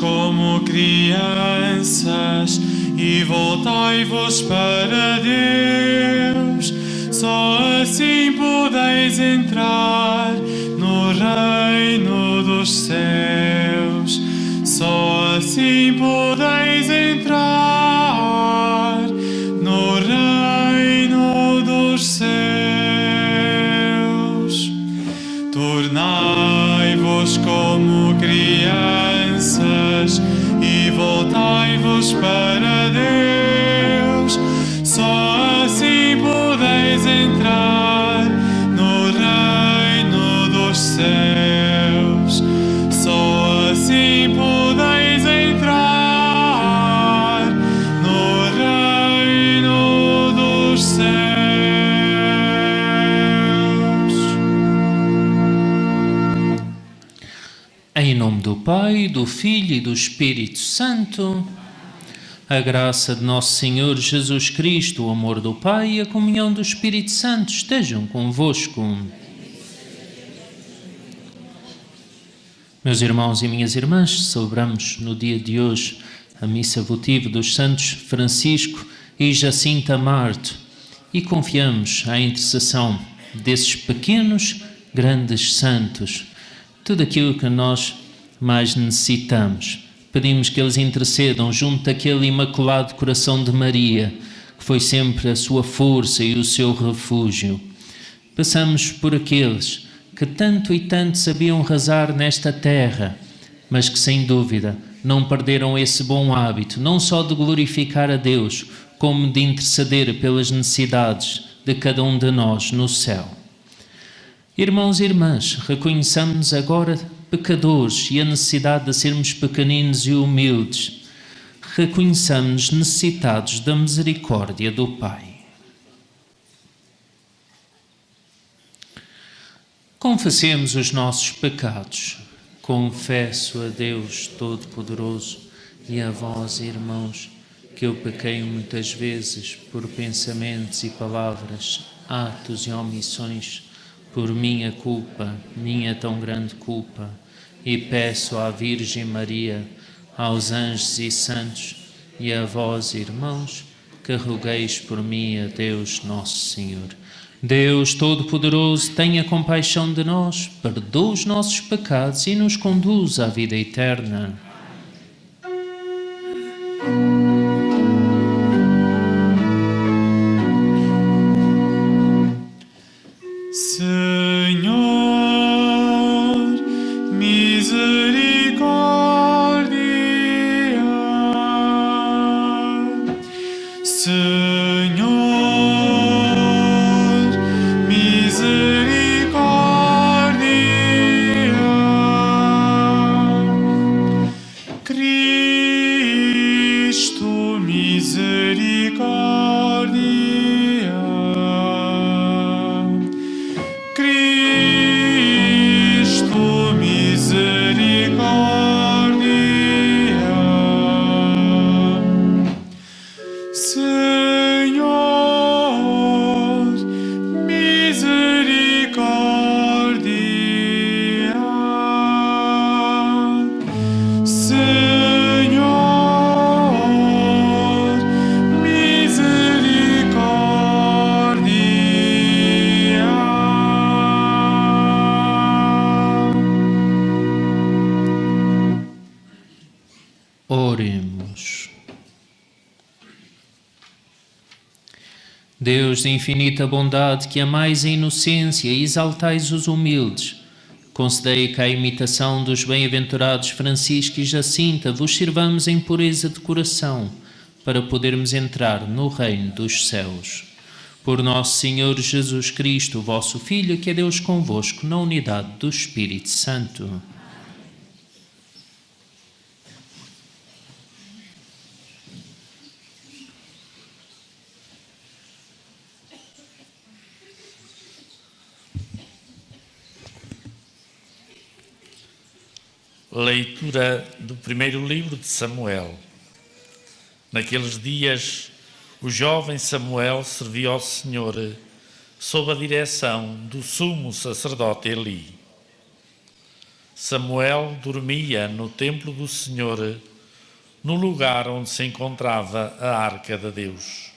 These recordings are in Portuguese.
como crianças e voltai-vos para Deus. Só assim podeis entrar no reino dos céus. Só assim podeis entrar no reino dos céus. Tornai-vos como crianças e voltai-vos para Deus. Só assim podeis entrar no reino dos céus. Só assim podeis entrar no reino dos céus. Em nome do Pai, do Filho e do Espírito Santo, a graça de nosso Senhor Jesus Cristo, o amor do Pai e a comunhão do Espírito Santo estejam convosco. Meus irmãos e minhas irmãs, celebramos no dia de hoje a missa votiva dos santos Francisco e Jacinta Marto e confiamos à intercessão desses pequenos, grandes santos. Tudo aquilo que nós mais necessitamos. Pedimos que eles intercedam junto daquele imaculado coração de Maria, que foi sempre a sua força e o seu refúgio. Passamos por aqueles que tanto e tanto sabiam rezar nesta terra, mas que sem dúvida não perderam esse bom hábito, não só de glorificar a Deus, como de interceder pelas necessidades de cada um de nós no céu. Irmãos e irmãs, reconheçamos agora pecadores e a necessidade de sermos pequeninos e humildes. Reconheçamos necessitados da misericórdia do Pai. Confessemos os nossos pecados. Confesso a Deus Todo-Poderoso e a vós, irmãos, que eu pequei muitas vezes por pensamentos e palavras, atos e omissões, por minha culpa, minha tão grande culpa, e peço à Virgem Maria, aos anjos e santos, e a vós, irmãos, que rogueis por mim a Deus Nosso Senhor. Deus Todo-Poderoso, tenha compaixão de nós, perdoa os nossos pecados e nos conduz à vida eterna. Senhor, misericórdia. Senhor, misericórdia. Cristo, misericórdia. Cristo, misericórdia. Senhor, misericórdia. Senhor, misericórdia. Oremos. Deus de infinita bondade, que amais a inocência e exaltais os humildes, concedei que à imitação dos bem-aventurados Francisco e Jacinta vos sirvamos em pureza de coração, para podermos entrar no reino dos céus. Por nosso Senhor Jesus Cristo, vosso Filho, que é Deus convosco, na unidade do Espírito Santo. Leitura do primeiro livro de Samuel. Naqueles dias, o jovem Samuel serviu ao Senhor sob a direção do sumo sacerdote Eli. Samuel dormia no templo do Senhor, no lugar onde se encontrava a arca de Deus.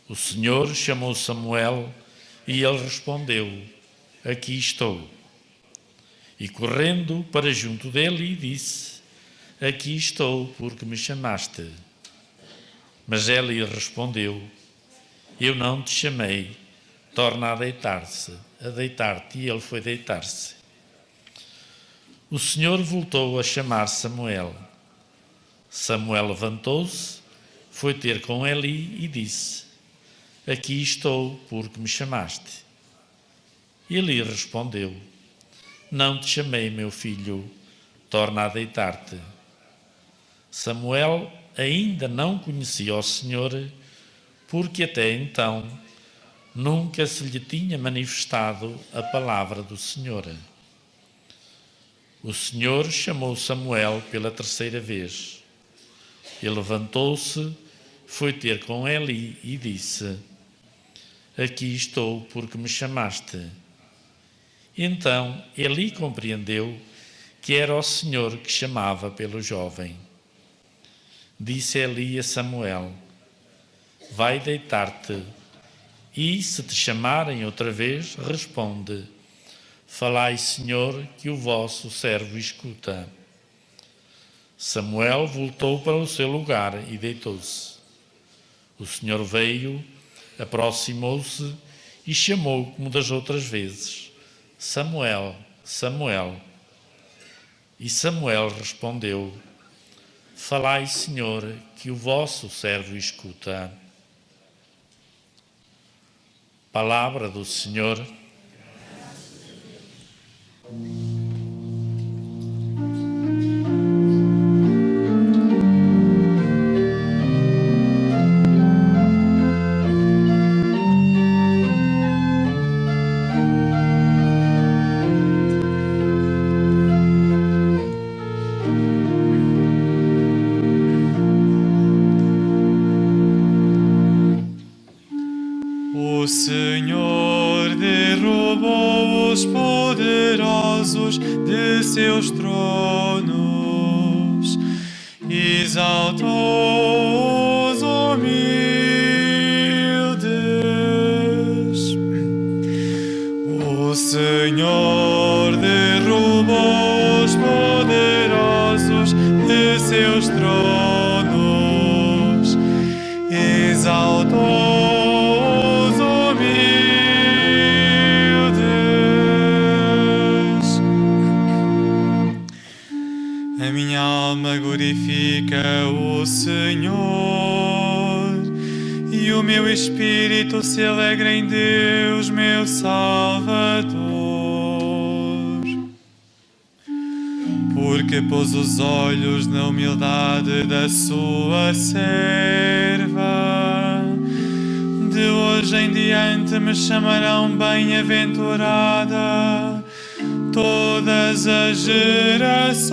O Senhor chamou Samuel e ele respondeu: Aqui estou. E correndo para junto dele, disse: Aqui estou, porque me chamaste. Mas ele respondeu: Eu não te chamei, torna a deitar-te. E ele foi deitar-se. O Senhor voltou a chamar Samuel. Samuel levantou-se, foi ter com Eli e disse: Aqui estou, porque me chamaste. Eli respondeu: Não te chamei, meu filho, torna a deitar-te. Samuel ainda não conhecia o Senhor, porque até então nunca se lhe tinha manifestado a palavra do Senhor. O Senhor chamou Samuel pela terceira vez. Ele levantou-se, foi ter com Eli e disse: Aqui estou, porque me chamaste. Então Eli compreendeu que era o Senhor que chamava pelo jovem. Disse Eli a Samuel: Vai deitar-te, e se te chamarem outra vez, responde: Falai, Senhor, que o vosso servo escuta. Samuel voltou para o seu lugar e deitou-se. O Senhor veio, aproximou-se e chamou como das outras vezes: Samuel, Samuel. E Samuel respondeu: Falai, Senhor, que o vosso servo escuta. Palavra do Senhor. O Senhor derrubou os poderosos de seus tronos, exaltou os humildes. O Senhor derrubou os poderosos de seus tronos, exaltou glorifica o Senhor, e o meu espírito se alegra em Deus, meu Salvador, porque pôs os olhos na humildade da sua serva. De hoje em diante me chamarão bem-aventurada todas as gerações.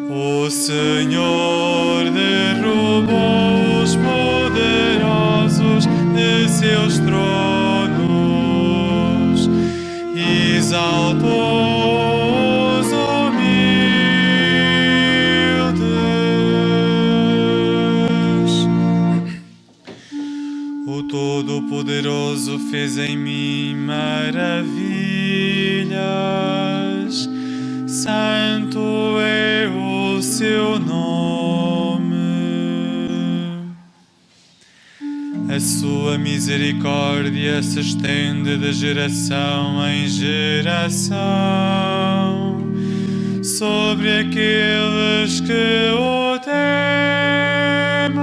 O Senhor derrubou os poderosos de seus tronos, exaltou os humildes. O Todo-Poderoso fez em mim maravilhas, santo é o seu nome. A sua misericórdia se estende de geração em geração sobre aqueles que o temem.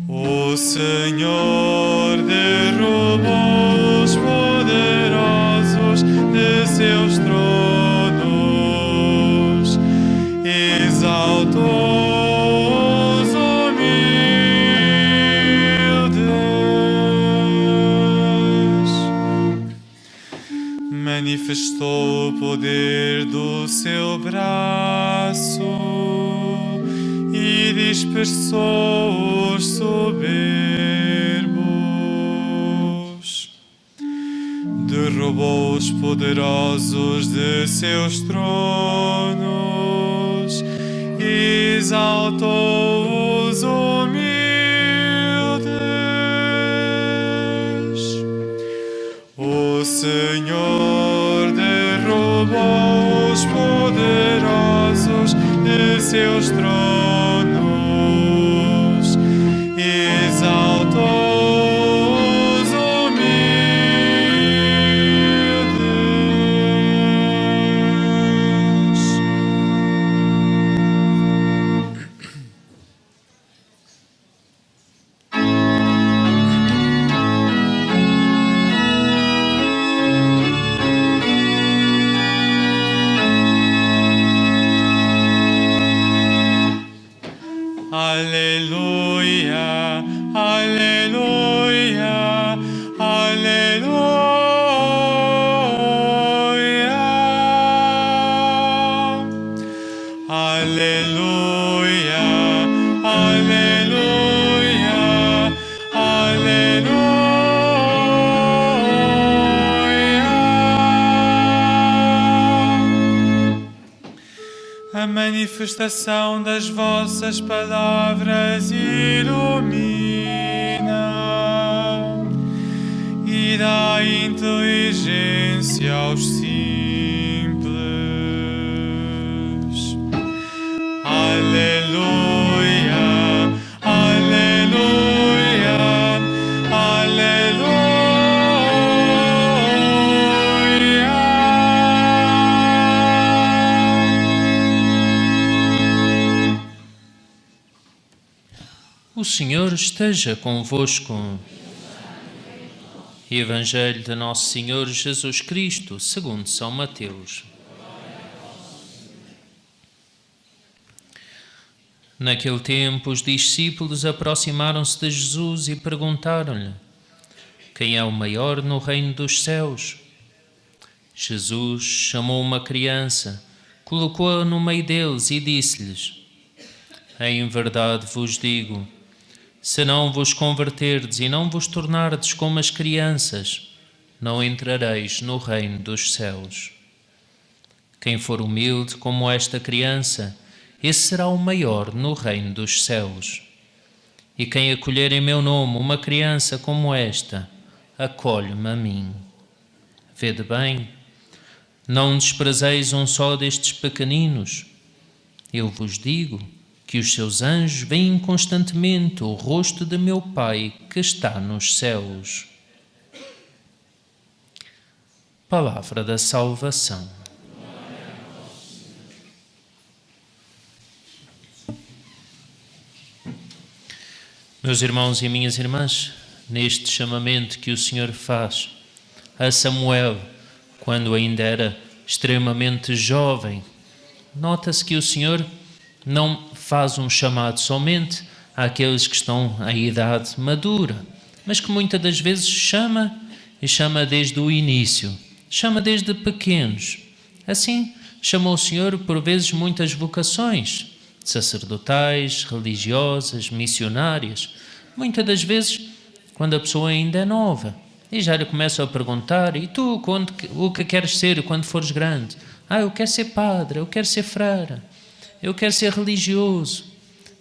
O Senhor derrubou os poderosos de seus tronos, exaltou os humildes, manifestou o poder do seu braço e dispersou os soberbos. derrubou os poderosos de seus tronos e exaltou os humildes. O Senhor derrubou os poderosos de seus tronos e exaltou os humildes. Aleluia, aleluia, aleluia. Aleluia, aleluia, aleluia. A manifestação das vossas palavras ilumina e dá inteligência aos simples. Aleluia, aleluia, aleluia. O Senhor esteja convosco. Evangelho de Nosso Senhor Jesus Cristo, segundo São Mateus. Naquele tempo, os discípulos aproximaram-se de Jesus e perguntaram-lhe: quem é o maior no reino dos céus? Jesus chamou uma criança, colocou-a no meio deles e disse-lhes: em verdade vos digo, se não vos converterdes e não vos tornardes como as crianças, não entrareis no reino dos céus. Quem for humilde como esta criança, esse será o maior no reino dos céus. E quem acolher em meu nome uma criança como esta, acolhe-me a mim. Vede bem, não desprezeis um só destes pequeninos. Eu vos digo que os seus anjos veem constantemente o rosto de meu Pai que está nos céus. Palavra da salvação. Meus irmãos e minhas irmãs, neste chamamento que o Senhor faz a Samuel, quando ainda era extremamente jovem, nota-se que o Senhor não faz um chamado somente àqueles que estão à idade madura, mas que muitas das vezes chama desde o início, chama desde pequenos. Assim, chamou o Senhor por vezes muitas vocações, sacerdotais, religiosas, missionárias, muitas das vezes quando a pessoa ainda é nova, e já lhe começam a perguntar: e tu, o que queres ser quando fores grande? Eu quero ser padre, eu quero ser freira, eu quero ser religioso.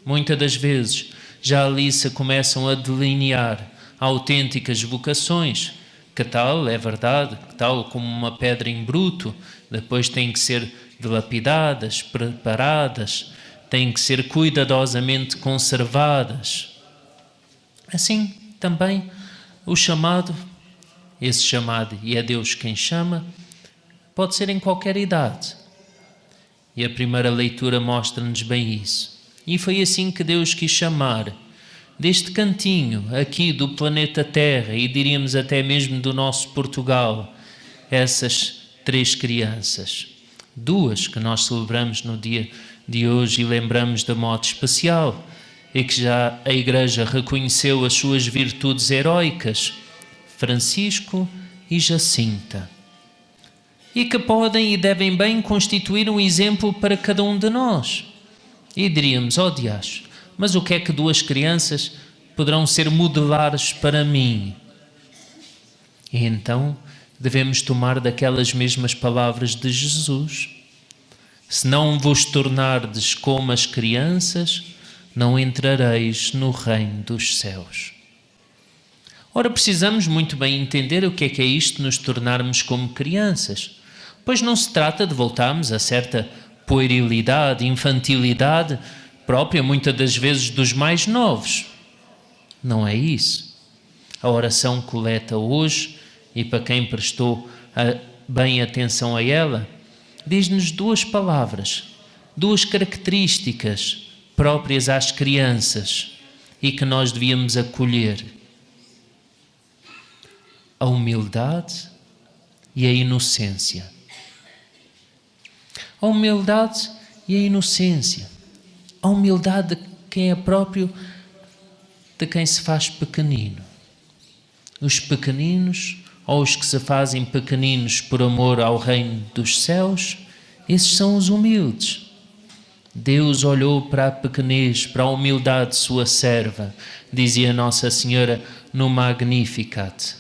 Muitas das vezes já ali se começam a delinear autênticas vocações, que tal, é verdade, que tal como uma pedra em bruto, depois têm que ser dilapidadas, preparadas, têm que ser cuidadosamente conservadas. Assim também o chamado, esse chamado, e é Deus quem chama, pode ser em qualquer idade. E a primeira leitura mostra-nos bem isso. E foi assim que Deus quis chamar, deste cantinho aqui do planeta Terra, e diríamos até mesmo do nosso Portugal, essas 3 crianças. 2 que nós celebramos no dia de hoje e lembramos de modo especial, e que já a Igreja reconheceu as suas virtudes heroicas, Francisco e Jacinta, e que podem e devem bem constituir um exemplo para cada um de nós. E diríamos: diacho, mas o que é que 2 crianças poderão ser modelares para mim? E então devemos tomar daquelas mesmas palavras de Jesus. Se não vos tornardes como as crianças, não entrareis no reino dos céus. Ora, precisamos muito bem entender o que é isto, nos tornarmos como crianças. Pois não se trata de voltarmos a certa puerilidade, infantilidade própria, muitas das vezes, dos mais novos. Não é isso. A oração coleta hoje, e para quem prestou bem atenção a ela, diz-nos duas palavras, duas características próprias às crianças e que nós devíamos acolher: a humildade e a inocência. A humildade e a inocência. A humildade de quem é próprio de quem se faz pequenino. Os pequeninos, ou os que se fazem pequeninos por amor ao reino dos céus, esses são os humildes. Deus olhou para a pequenez, para a humildade de sua serva, dizia Nossa Senhora no Magnificat.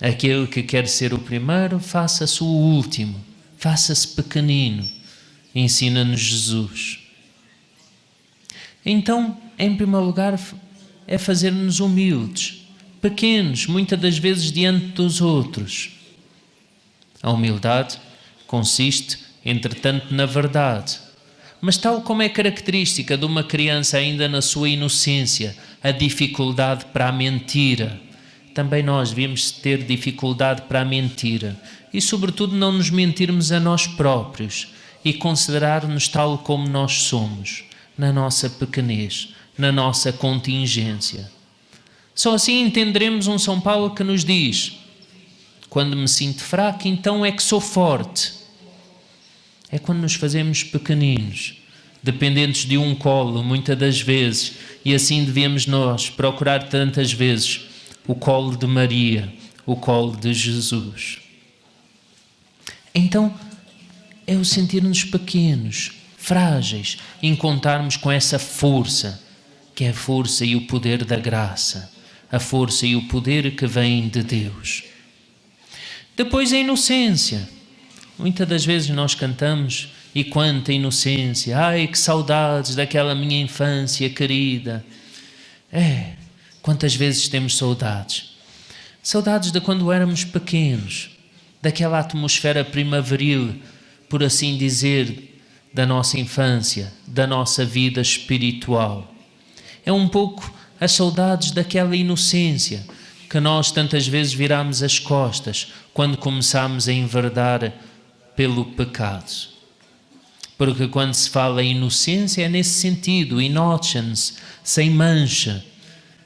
Aquele que quer ser o primeiro, faça-se o último, faça-se pequenino, ensina-nos Jesus. Então, em primeiro lugar, é fazer-nos humildes, pequenos, muitas das vezes diante dos outros. A humildade consiste, entretanto, na verdade. Mas tal como é característica de uma criança ainda na sua inocência, a dificuldade para a mentira, também nós devíamos ter dificuldade para a mentira e, sobretudo, não nos mentirmos a nós próprios e considerar-nos tal como nós somos, na nossa pequenez, na nossa contingência. Só assim entenderemos um São Paulo que nos diz: quando me sinto fraco, então é que sou forte. É quando nos fazemos pequeninos, dependentes de um colo, muitas das vezes, e assim devemos nós procurar tantas vezes o colo de Maria, o colo de Jesus. Então, é o sentir-nos pequenos, frágeis, em contarmos com essa força, que é a força e o poder da graça, a força e o poder que vem de Deus. Depois a inocência. Muitas das vezes nós cantamos, e quanta inocência, ai que saudades daquela minha infância querida. Quantas vezes temos saudades? Saudades de quando éramos pequenos, daquela atmosfera primaveril, por assim dizer, da nossa infância, da nossa vida espiritual. É um pouco as saudades daquela inocência que nós tantas vezes viramos as costas quando começámos a enverdar pelo pecado. Porque quando se fala em inocência é nesse sentido, innocence, sem mancha,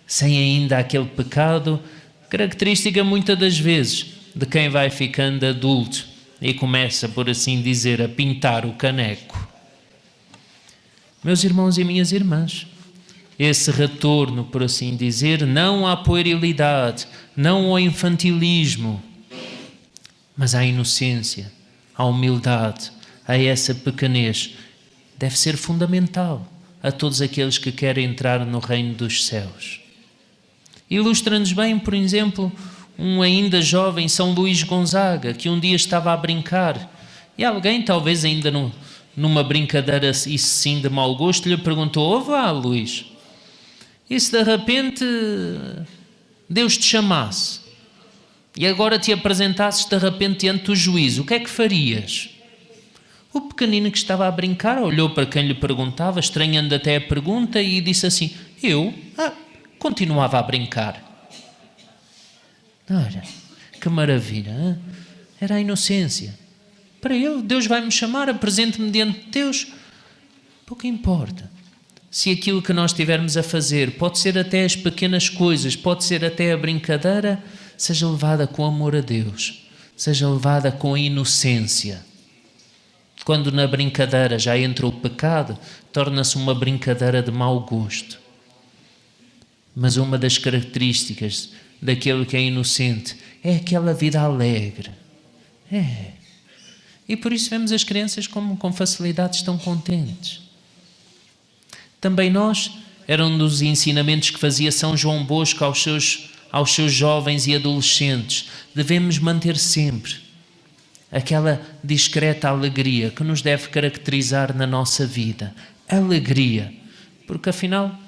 sem ainda aquele pecado, característica muitas das vezes de quem vai ficando adulto e começa, por assim dizer, a pintar o caneco. Meus irmãos e minhas irmãs, esse retorno, por assim dizer, não à puerilidade, não ao infantilismo, mas à inocência, à humildade, a essa pequenez, deve ser fundamental a todos aqueles que querem entrar no reino dos céus. Ilustra-nos bem, por exemplo, um ainda jovem São Luís Gonzaga, que um dia estava a brincar, e alguém, talvez ainda numa brincadeira, isso sim de mau gosto, lhe perguntou: "Oh, vá, Luís, e se de repente Deus te chamasse e agora te apresentasses de repente diante do juízo, o que é que farias?" O pequenino que estava a brincar olhou para quem lhe perguntava, estranhando até a pergunta, e disse assim: "Eu?" Continuava a brincar. Olha, que maravilha, hein? Era a inocência. Para ele, Deus vai-me chamar, apresente-me diante de Deus. Pouco importa. Se aquilo que nós estivermos a fazer, pode ser até as pequenas coisas, pode ser até a brincadeira, seja levada com amor a Deus, seja levada com a inocência. Quando na brincadeira já entra o pecado, torna-se uma brincadeira de mau gosto. Mas uma das características daquele que é inocente é aquela vida alegre. E por isso vemos as crianças como com facilidade estão contentes. Também nós, era um dos ensinamentos que fazia São João Bosco aos seus aos seus jovens e adolescentes, devemos manter sempre aquela discreta alegria que nos deve caracterizar na nossa vida. Alegria, porque afinal,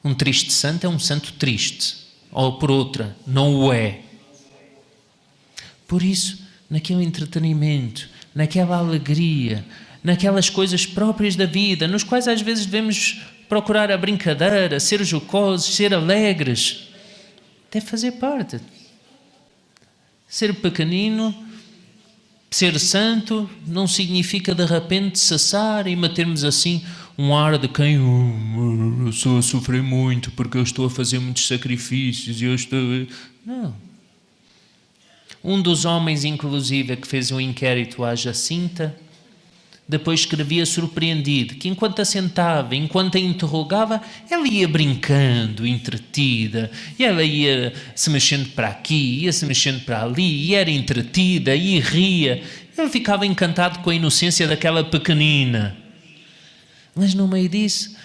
um triste santo é um santo triste, ou por outra, não o é. Por isso, naquele entretenimento, naquela alegria, naquelas coisas próprias da vida, nos quais às vezes devemos procurar a brincadeira, ser jocosos, ser alegres, deve fazer parte. Ser pequenino, ser santo, não significa de repente cessar e metermos assim um ar de quem eu estou a sofrer muito porque eu estou a fazer muitos sacrifícios e eu estou... Não. Um dos homens, inclusive, que fez um inquérito à Jacinta, depois escrevia surpreendido que enquanto a sentava, enquanto a interrogava, ela ia brincando, entretida, e ela ia se mexendo para aqui, ia se mexendo para ali, e era entretida, e ria. Ele ficava encantado com a inocência daquela pequenina. Mas no meio disso,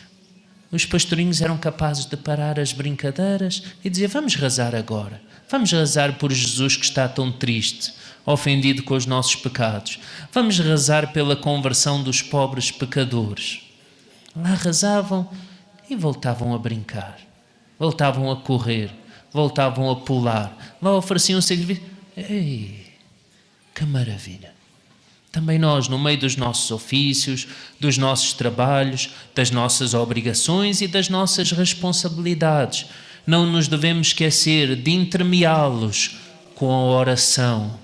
os pastorinhos eram capazes de parar as brincadeiras e dizer: vamos rezar agora. Vamos rezar por Jesus que está tão triste, ofendido com os nossos pecados. Vamos rezar pela conversão dos pobres pecadores. Lá rezavam e voltavam a brincar, voltavam a correr, voltavam a pular. Lá ofereciam sacrifício. Ei, que maravilha! Também nós, no meio dos nossos ofícios, dos nossos trabalhos, das nossas obrigações e das nossas responsabilidades, não nos devemos esquecer de entremeá-los com a oração,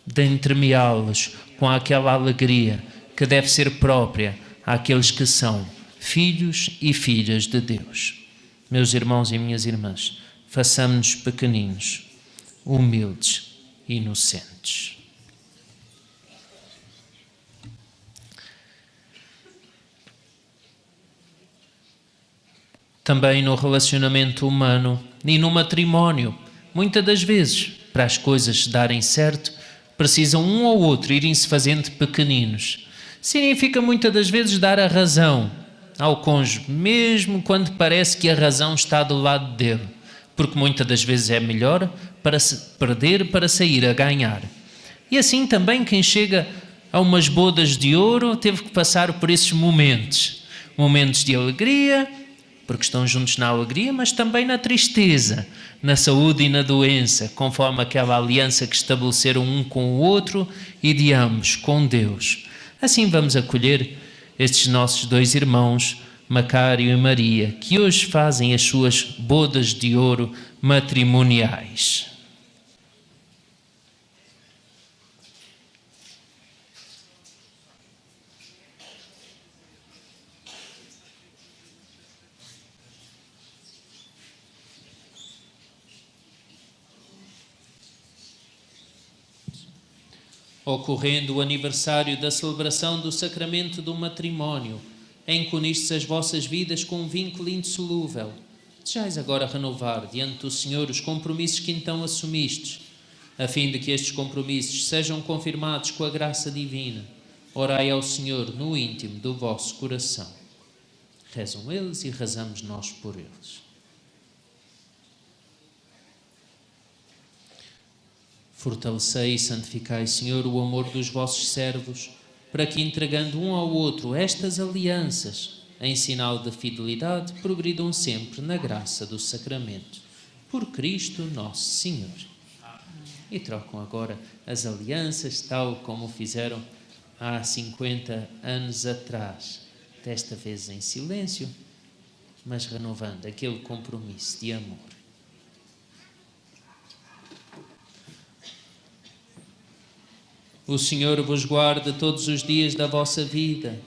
de entremeá-los com aquela alegria que deve ser própria àqueles que são filhos e filhas de Deus. Meus irmãos e minhas irmãs, façamos-nos pequeninos, humildes e inocentes. Também no relacionamento humano e no matrimónio, muitas das vezes, para as coisas se darem certo, precisam um ou outro irem-se fazendo pequeninos. Significa muitas das vezes dar a razão ao cônjuge, mesmo quando parece que a razão está do lado dele, porque muitas das vezes é melhor para se perder para sair a ganhar. E assim também quem chega a umas bodas de ouro teve que passar por esses momentos de alegria, porque estão juntos na alegria, mas também na tristeza, na saúde e na doença, conforme aquela aliança que estabeleceram um com o outro e de ambos com Deus. Assim vamos acolher estes nossos dois irmãos, Macário e Maria, que hoje fazem as suas bodas de ouro matrimoniais. Ocorrendo o aniversário da celebração do sacramento do matrimónio, em que unistes as vossas vidas com um vínculo indissolúvel, desejais agora renovar diante do Senhor os compromissos que então assumistes, a fim de que estes compromissos sejam confirmados com a graça divina. Orai ao Senhor no íntimo do vosso coração. Rezam eles e rezamos nós por eles. Fortalecei e santificai, Senhor, o amor dos vossos servos, para que, entregando um ao outro estas alianças, em sinal de fidelidade, progridam sempre na graça do sacramento. Por Cristo nosso Senhor. E trocam agora as alianças, tal como fizeram há 50 anos atrás, desta vez em silêncio, mas renovando aquele compromisso de amor. O Senhor vos guarde todos os dias da vossa vida,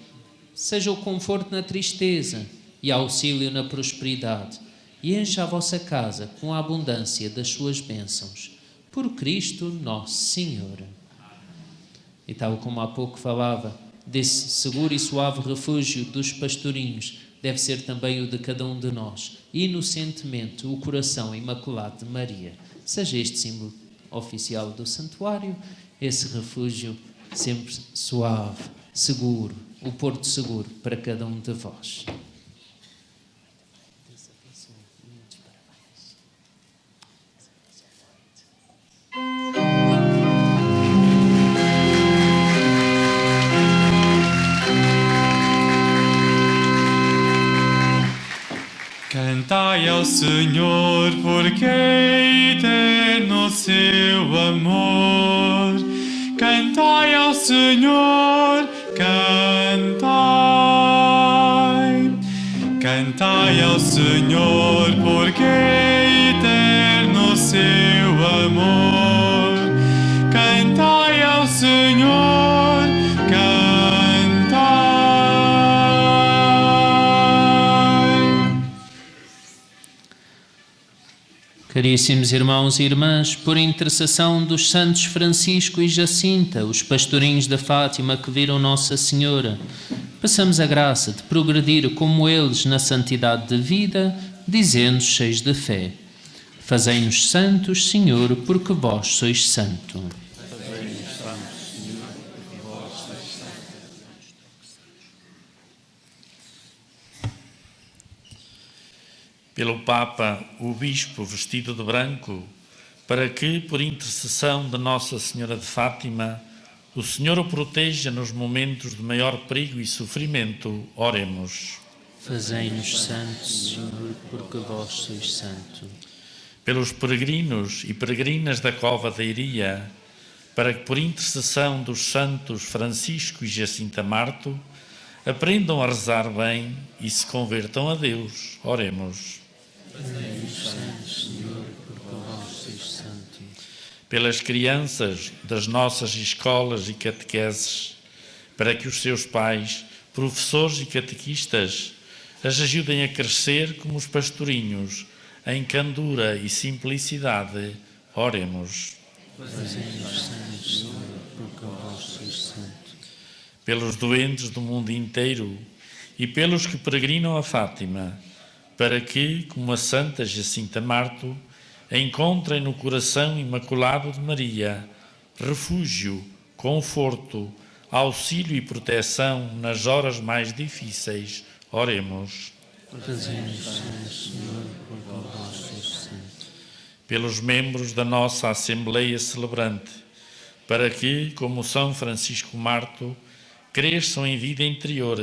seja o conforto na tristeza e auxílio na prosperidade, e encha a vossa casa com a abundância das suas bênçãos. Por Cristo nosso Senhor. E tal como há pouco falava, desse seguro e suave refúgio dos pastorinhos, deve ser também o de cada um de nós, inocentemente o coração imaculado de Maria. Seja este símbolo oficial do santuário, esse refúgio sempre suave, seguro, o porto seguro para cada um de vós. Cantai ao Senhor, porque é eterno o seu amor. Cantai ao Senhor, cantai. Cantai ao Senhor, porque é eterno o seu amor. Cantai ao Senhor, cantai. Caríssimos irmãos e irmãs, por intercessão dos santos Francisco e Jacinta, os pastorinhos da Fátima que viram Nossa Senhora, peçamos a graça de progredir como eles na santidade de vida, dizendo cheios de fé: fazei-nos santos, Senhor, porque vós sois santo. Pelo Papa, o Bispo vestido de branco, para que, por intercessão de Nossa Senhora de Fátima, o Senhor o proteja nos momentos de maior perigo e sofrimento, oremos. Fazei-nos santos, Senhor, porque vós sois santo. Pelos peregrinos e peregrinas da Cova da Iria, para que, por intercessão dos santos Francisco e Jacinta Marto, aprendam a rezar bem e se convertam a Deus, oremos. Fazei-nos santos, Senhor, porque vós sois santo. Pelas crianças das nossas escolas e catequeses, para que os seus pais, professores e catequistas, as ajudem a crescer como os pastorinhos, em candura e simplicidade, oremos. Fazei-nos santos, Senhor, porque vós sois santo. Pelos doentes do mundo inteiro e pelos que peregrinam a Fátima, para que, como a Santa Jacinta Marto, encontrem no coração imaculado de Maria refúgio, conforto, auxílio e proteção nas horas mais difíceis, oremos. Fazei-nos santos, Senhor, porque vós sois santo. Pelos membros da nossa Assembleia Celebrante, para que, como São Francisco Marto, cresçam em vida interior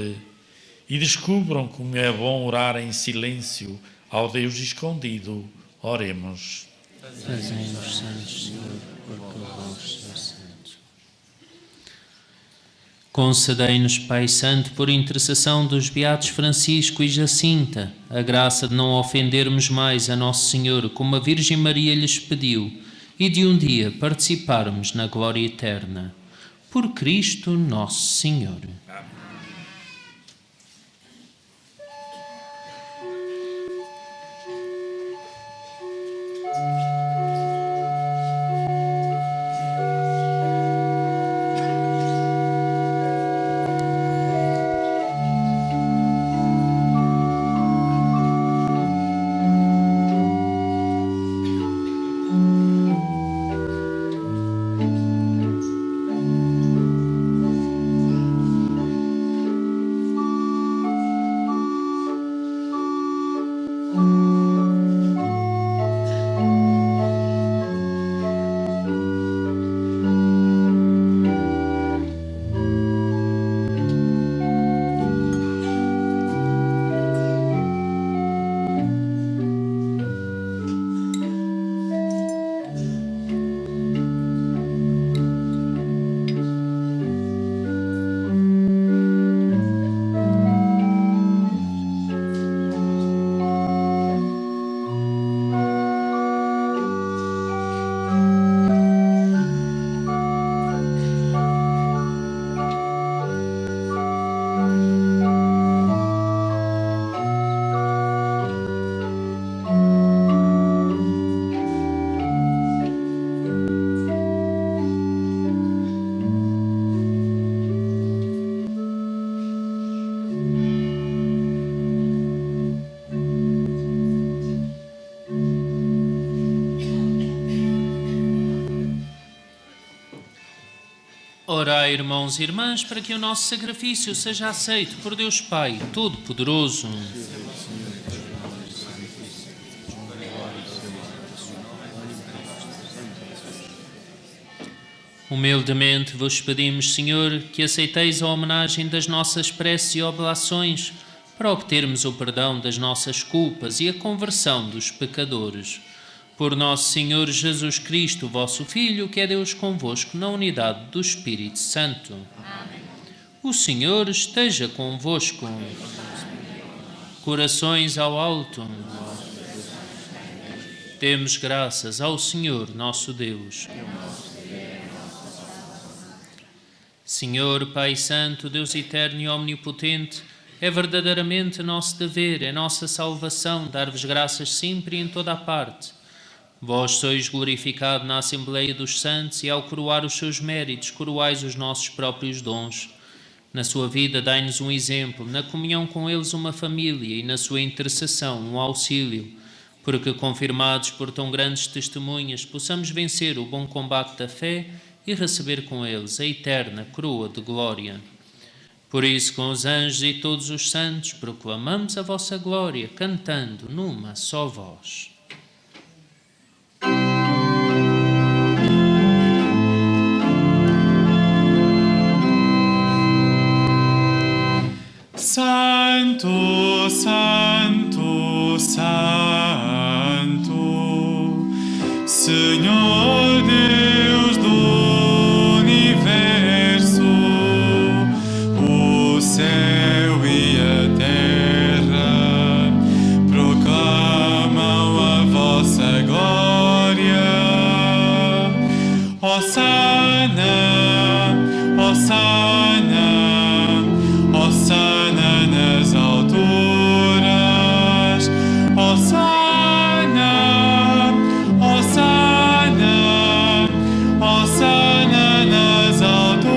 e descubram como é bom orar em silêncio ao Deus escondido, oremos. Fazei-nos santos, Senhor, porque vós sois santo. Concedei-nos, Pai Santo, por intercessão dos beatos Francisco e Jacinta, a graça de não ofendermos mais a Nosso Senhor, como a Virgem Maria lhes pediu, e de um dia participarmos na glória eterna. Por Cristo Nosso Senhor. Orai, irmãos e irmãs, para que o nosso sacrifício seja aceito por Deus Pai Todo-Poderoso. Humildemente vos pedimos, Senhor, que aceiteis a homenagem das nossas preces e oblações para obtermos o perdão das nossas culpas e a conversão dos pecadores. Por nosso Senhor Jesus Cristo, vosso Filho, que é Deus convosco na unidade do Espírito Santo. Amém. O Senhor esteja convosco. Corações ao alto. Demos graças ao Senhor nosso Deus. Senhor, Pai Santo, Deus eterno e omnipotente, é verdadeiramente nosso dever, é nossa salvação dar-vos graças sempre e em toda a parte. Vós sois glorificado na Assembleia dos Santos e ao coroar os seus méritos, coroais os nossos próprios dons. Na sua vida dai-nos um exemplo, na comunhão com eles uma família e na sua intercessão um auxílio, porque confirmados por tão grandes testemunhas possamos vencer o bom combate da fé e receber com eles a eterna coroa de glória. Por isso, com os anjos e todos os santos, proclamamos a vossa glória, cantando numa só voz. Santo, Santo, Santo, Senhor Deus do universo, o céu e a terra proclamam a vossa glória. Hosana, Hosana, Hosana nas alturas, Hosana, Hosana, Hosana nas alturas.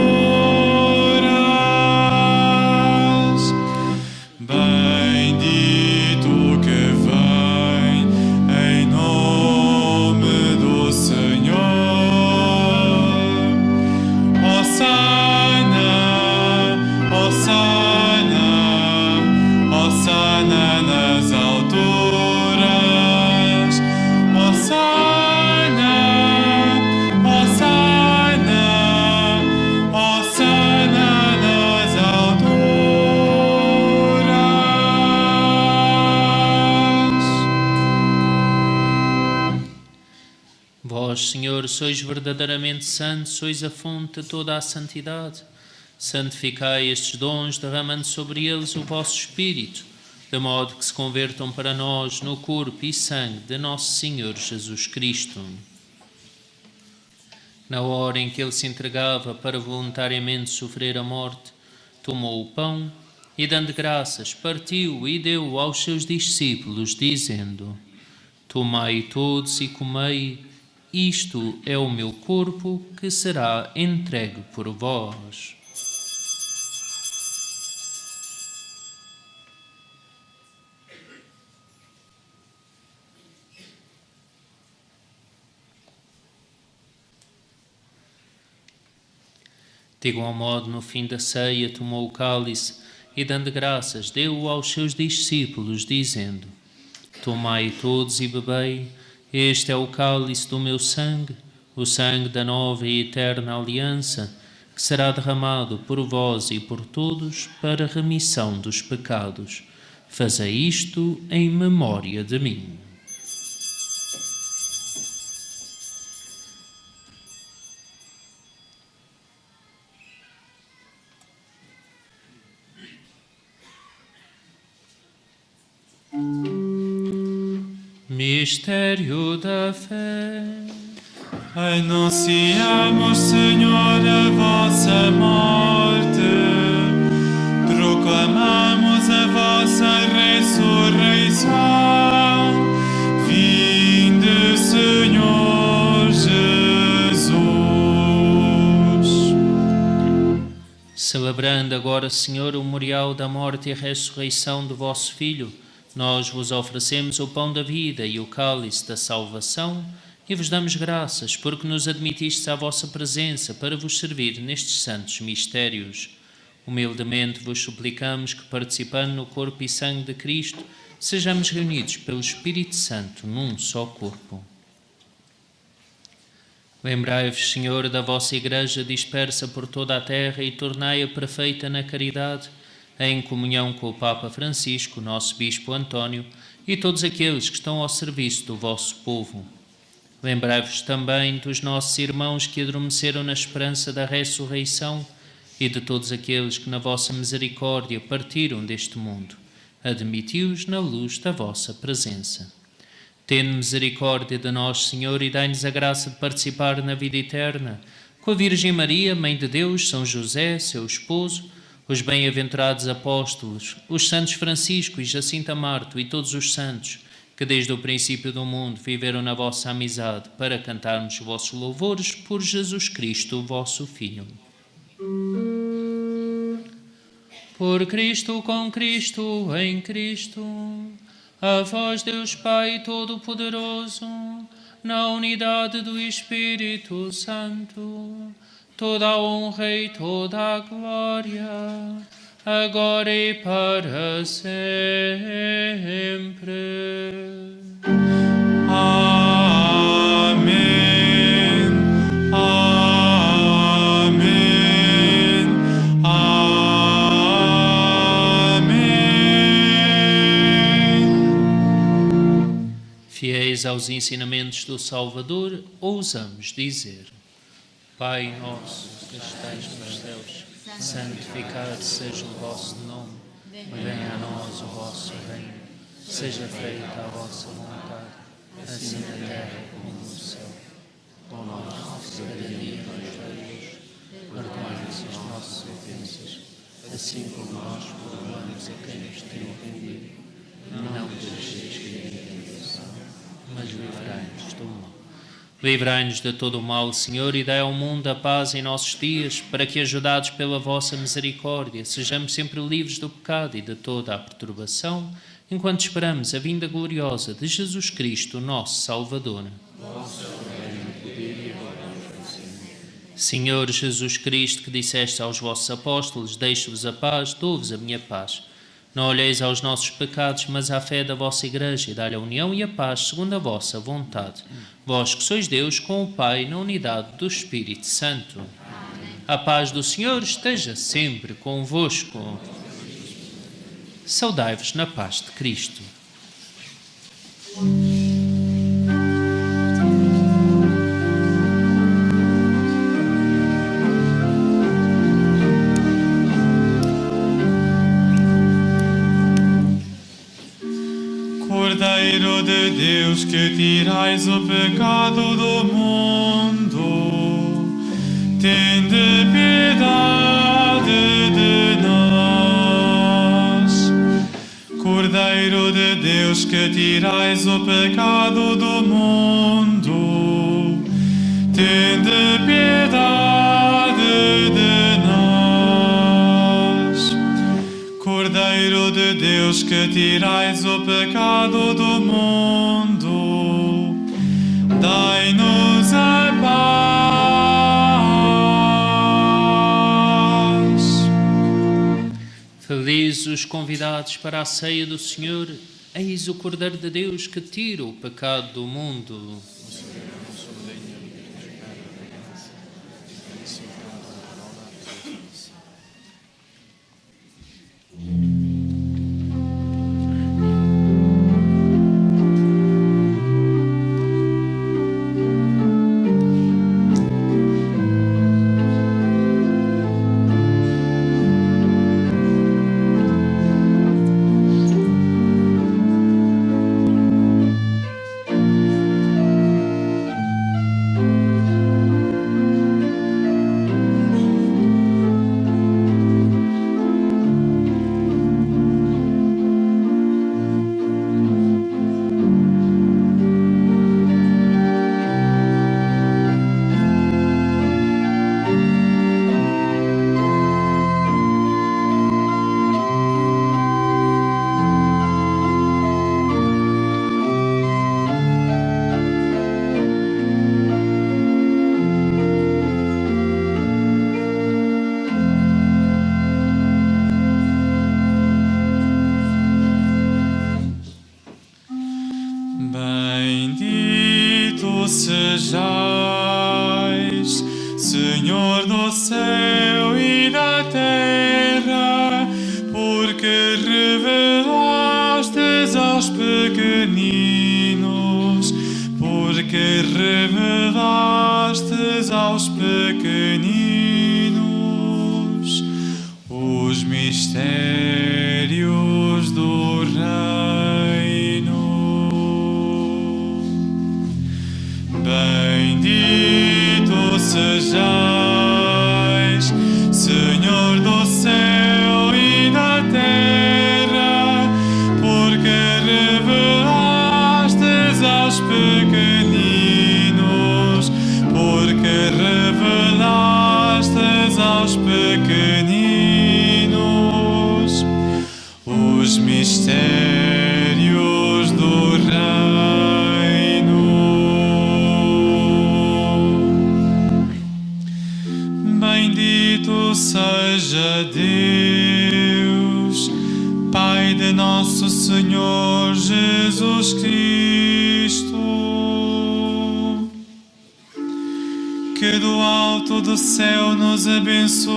Bendito que vem em nome do Senhor. Hosana, Hosana, Hosana nas alturas, Hosana, Hosana, Hosana nas alturas. Vós, Senhor, sois verdadeiramente santos, sois a fonte de toda a santidade. Santificai estes dons, derramando sobre eles o vosso Espírito, de modo que se convertam para nós no corpo e sangue de nosso Senhor Jesus Cristo. Na hora em que ele se entregava para voluntariamente sofrer a morte, tomou o pão e, dando graças, partiu e deu aos seus discípulos, dizendo: Tomai todos e comei, isto é o meu corpo que será entregue por vós. De igual modo, no fim da ceia, tomou o cálice e, dando graças, deu-o aos seus discípulos, dizendo: Tomai todos e bebei, este é o cálice do meu sangue, o sangue da nova e eterna aliança, que será derramado por vós e por todos para a remissão dos pecados. Fazei isto em memória de mim. Mistério da fé. Anunciamos, Senhor, a vossa morte, proclamamos a vossa ressurreição. Vinde, Senhor Jesus. Celebrando agora, Senhor, o memorial da morte e ressurreição do vosso Filho, nós vos oferecemos o pão da vida e o cálice da salvação e vos damos graças porque nos admitistes à vossa presença para vos servir nestes santos mistérios. Humildemente vos suplicamos que, participando no corpo e sangue de Cristo, sejamos reunidos pelo Espírito Santo num só corpo. Lembrai-vos, Senhor, da vossa Igreja dispersa por toda a terra e tornai-a perfeita na caridade, em comunhão com o Papa Francisco, nosso Bispo António, e todos aqueles que estão ao serviço do vosso povo. Lembrai-vos também dos nossos irmãos que adormeceram na esperança da ressurreição e de todos aqueles que na vossa misericórdia partiram deste mundo. Admiti-os na luz da vossa presença. Tende misericórdia de nós, Senhor, e dai-nos a graça de participar na vida eterna, com a Virgem Maria, Mãe de Deus, São José, seu esposo, os bem-aventurados apóstolos, os santos Francisco e Jacinta Marto e todos os santos, que desde o princípio do mundo viveram na vossa amizade, para cantarmos os vossos louvores por Jesus Cristo, vosso Filho. Por Cristo, com Cristo, em Cristo, a vós Deus Pai Todo-Poderoso, na unidade do Espírito Santo, toda a honra e toda a glória, agora e para sempre. Amém. Amém. Amém. Fiéis aos ensinamentos do Salvador, ousamos dizer: Pai nosso, que estais nos céus, santificado seja o vosso nome. Venha a nós o vosso reino. Seja feita a vossa vontade, assim na terra como no céu. O nosso cada dia nos dai hoje. Perdoai-nos as nossas ofensas, assim como nós perdoamos a quem nos tem ofendido. Não nos deixeis cair em tentação, mas livrai-nos do mal. Livrai-nos de todo o mal, Senhor, e dai ao mundo a paz em nossos dias, para que, ajudados pela vossa misericórdia, sejamos sempre livres do pecado e de toda a perturbação, enquanto esperamos a vinda gloriosa de Jesus Cristo, nosso Salvador. Senhor Jesus Cristo, que disseste aos vossos apóstolos: deixo-vos a paz, dou-vos a minha paz. Não olheis aos nossos pecados, mas à fé da vossa Igreja, e dai-lhe a união e a paz segundo a vossa vontade. Vós que sois Deus, com o Pai, na unidade do Espírito Santo. A paz do Senhor esteja sempre convosco. Saudai-vos na paz de Cristo. Cordeiro de Deus, que tirais o pecado do mundo, tende piedade de nós. Cordeiro de Deus, que tirais o pecado do mundo, tende piedade de nós. Cordeiro de Deus, que tirais o pecado do mundo, dai-nos a paz. Felizes os convidados para a ceia do Senhor. Eis o Cordeiro de Deus que tira o pecado do mundo. aos pequeninos, porque revelastes aos pequeninos os mistérios do reino. Bendito sejais, Senhor do céu e da terra, porque revelastes aos pequeninos, porque revelastes aos pequeninos os mistérios do reino. Bendito seja Deus, Pai de nosso Senhor Jesus Cristo, que do alto do céu nos abençoou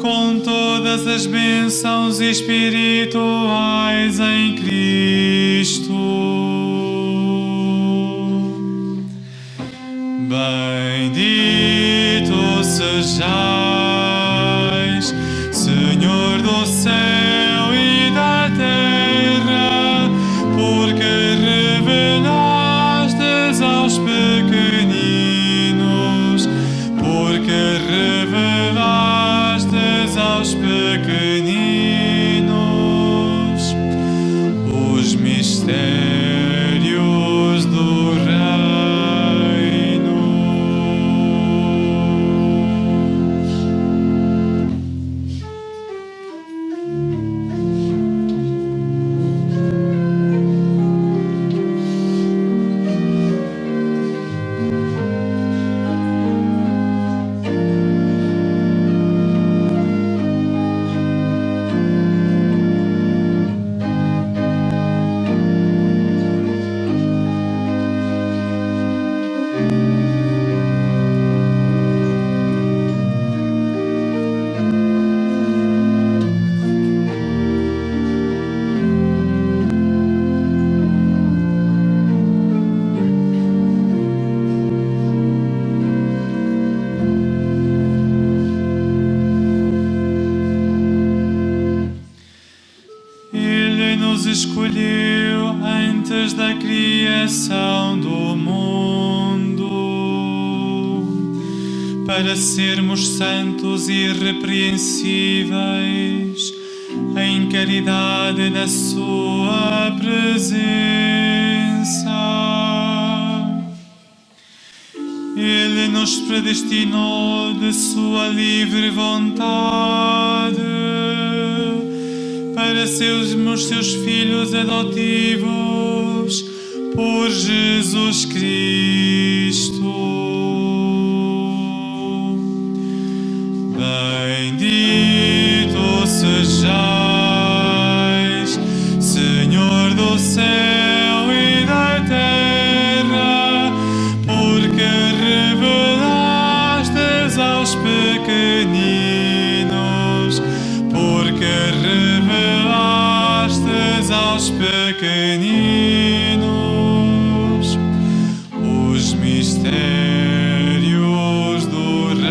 com todas as bênçãos espirituais em Cristo. Bendito sejais, Senhor do céu e da terra, porque revelastes aos pequeninos, porque revelastes aos pequeninos os mistérios do reino. Escolheu antes da criação do mundo para sermos santos e irrepreensíveis em caridade na sua presença. Ele nos predestinou de sua livre vontade para sermos seus filhos adotivos por Jesus Cristo. Bendito sejais, Senhor do céu e da terra, porque revelastes aos pequeninos, porque revelastes aos pequeninos os mistérios do reino.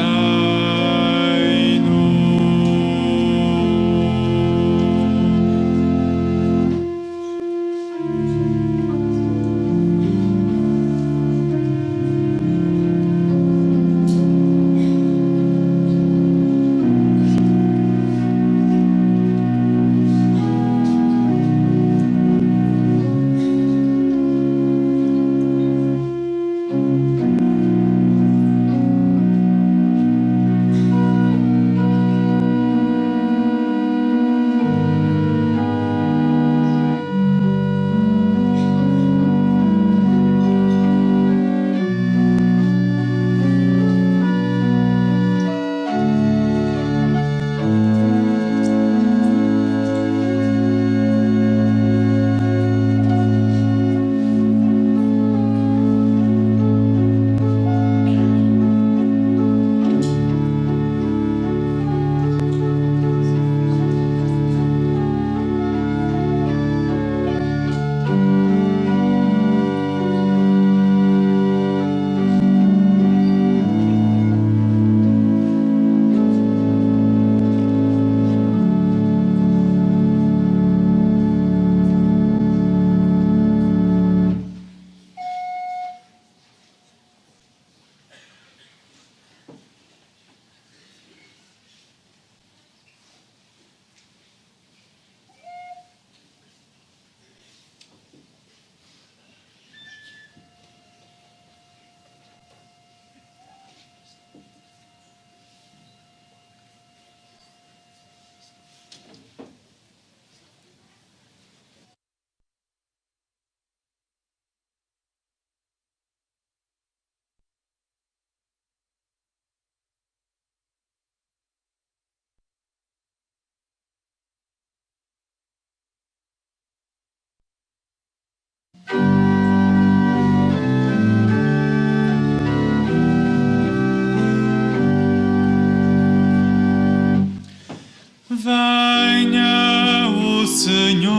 Senhor,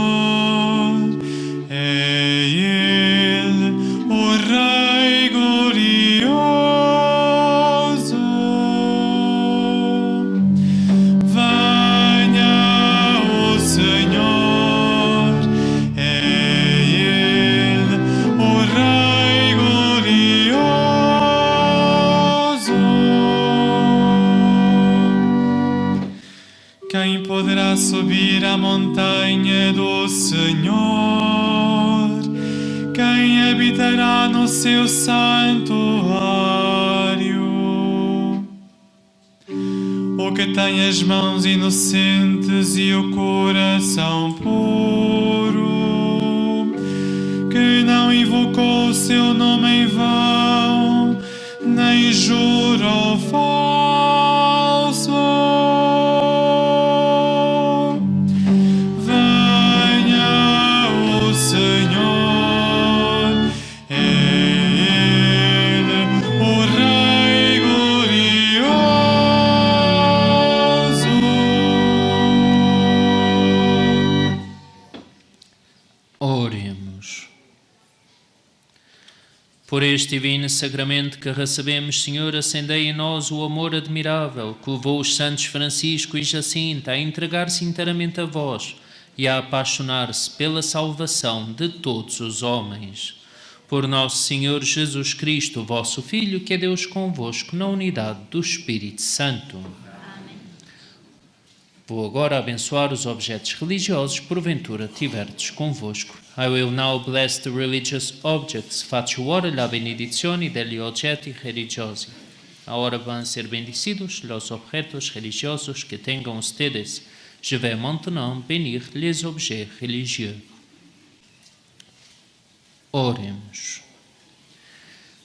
é Ele, o Rei glorioso. Venha o Senhor, é Ele, o Rei glorioso. Quem poderá subir a montanha do Senhor? Quem habitará no seu santuário? O que tem as mãos inocentes e o coração puro, que não invocou o seu nome em vão, nem jurou falso. Por este divino sacramento que recebemos, Senhor, acendei em nós o amor admirável que levou os santos Francisco e Jacinta a entregar-se inteiramente a vós e a apaixonar-se pela salvação de todos os homens. Por nosso Senhor Jesus Cristo, vosso Filho, que é Deus convosco, na unidade do Espírito Santo. Vou agora abençoar os objetos religiosos, porventura tiverdes convosco. I will now bless the religious objects. Faccio ora la benedizione degli oggetti religiosi. Ahora van a ser bendecidos los objetos religiosos que tengan ustedes. Je vais maintenant bénir les objets religieux. Oremos.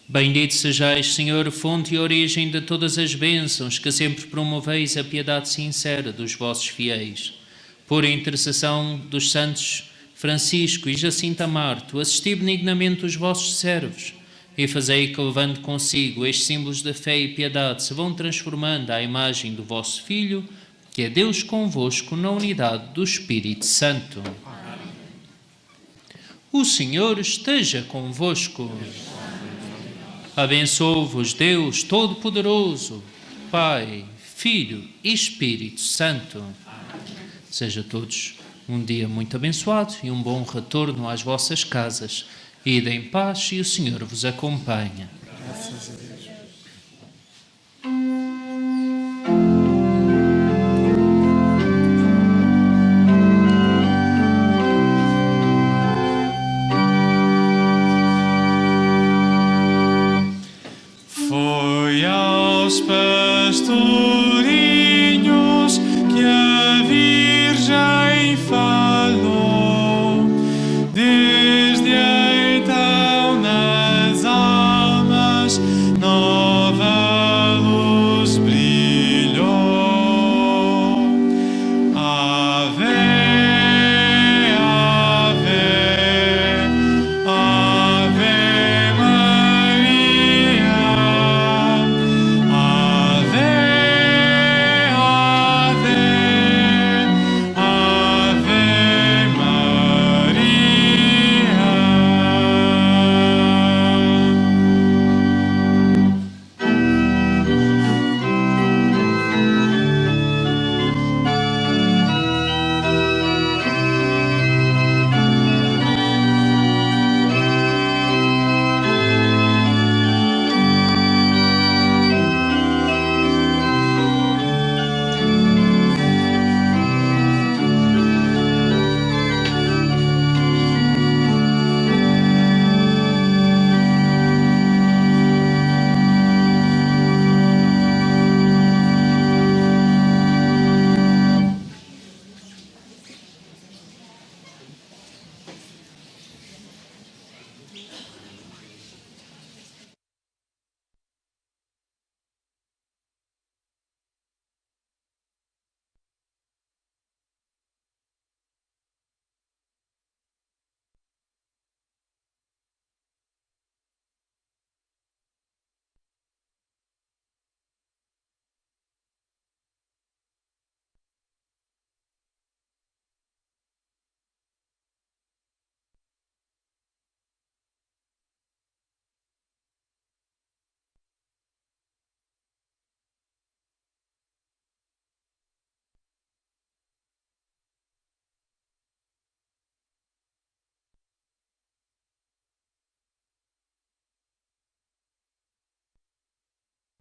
Bendito sejais, Senhor, fonte e origem de todas as bênçãos, que sempre promoveis a piedade sincera dos vossos fiéis. Por intercessão dos santos Francisco e Jacinta Marto, assisti benignamente os vossos servos e fazei que, levando consigo estes símbolos da fé e piedade, se vão transformando à imagem do vosso Filho, que é Deus convosco na unidade do Espírito Santo. Amém. O Senhor esteja convosco. Abençoe-vos Deus Todo-Poderoso, Pai, Filho e Espírito Santo. Seja todos um dia muito abençoado e um bom retorno às vossas casas. Ide em paz e o Senhor vos acompanha. Graças a Deus. Pastorinhos que a Virgem faz.